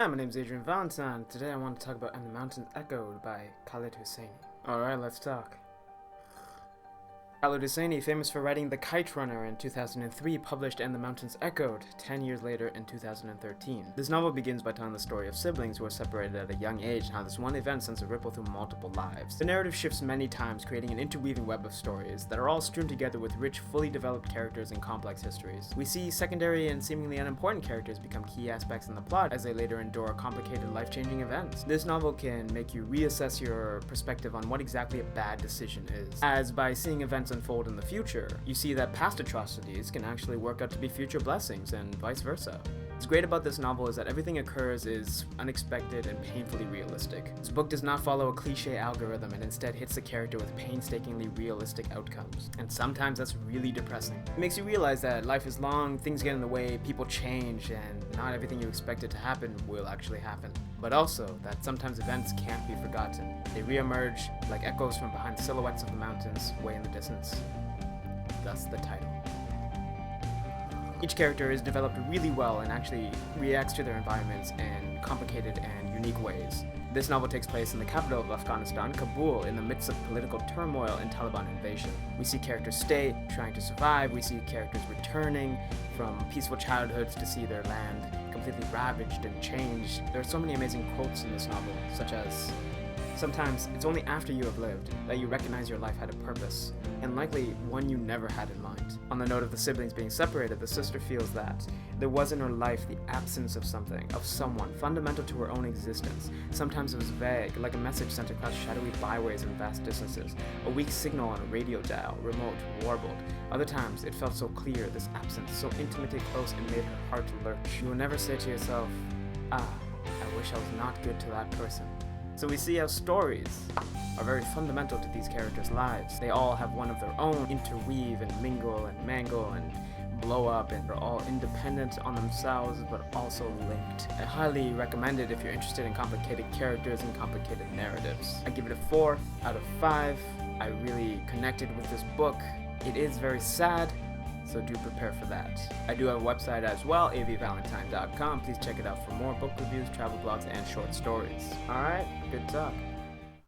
Hi, my name is Adrian Valentine. Today I want to talk about And the Mountains Echoed by Khaled Hosseini. Alright, let's talk. Khaled Hosseini, famous for writing The Kite Runner in 2003, published And the Mountains Echoed 10 years later in 2013. This novel begins by telling the story of siblings who are separated at a young age and how this one event sends a ripple through multiple lives. The narrative shifts many times, creating an interweaving web of stories that are all strewn together with rich, fully developed characters and complex histories. We see secondary and seemingly unimportant characters become key aspects in the plot as they later endure complicated, life-changing events. This novel can make you reassess your perspective on what exactly a bad decision is, as by seeing events unfold in the future, you see that past atrocities can actually work out to be future blessings, and vice versa. What's great about this novel is that everything occurs is unexpected and painfully realistic. This book does not follow a cliche algorithm and instead hits the character with painstakingly realistic outcomes. And sometimes that's really depressing. It makes you realize that life is long, things get in the way, people change, and not everything you expected to happen will actually happen. But also that sometimes events can't be forgotten. They re-emerge like echoes from behind the silhouettes of the mountains way in the distance. Thus the title. Each character is developed really well and actually reacts to their environments in complicated and unique ways. This novel takes place in the capital of Afghanistan, Kabul, in the midst of political turmoil and Taliban invasion. We see characters stay, trying to survive. We see characters returning from peaceful childhoods to see their land completely ravaged and changed. There are so many amazing quotes in this novel, such as, "Sometimes it's only after you have lived that you recognize your life had a purpose, and likely one you never had in mind." On the note of the siblings being separated, the sister feels that there was in her life the absence of something, of someone, fundamental to her own existence. Sometimes it was vague, like a message sent across shadowy byways and vast distances, a weak signal on a radio dial, remote, warbled. Other times it felt so clear, this absence, so intimately close, it made her heart lurch. You will never say to yourself, "Ah, I wish I was not good to that person." So we see how stories are very fundamental to these characters' lives. They all have one of their own, interweave and mingle and mangle and blow up, and are all independent on themselves but also linked. I highly recommend it if you're interested in complicated characters and complicated narratives. I give it a 4 out of 5. I really connected with this book. It is very sad, so do prepare for that. I do have a website as well, avvalentine.com. Please check it out for more book reviews, travel blogs, and short stories. Alright, good talk.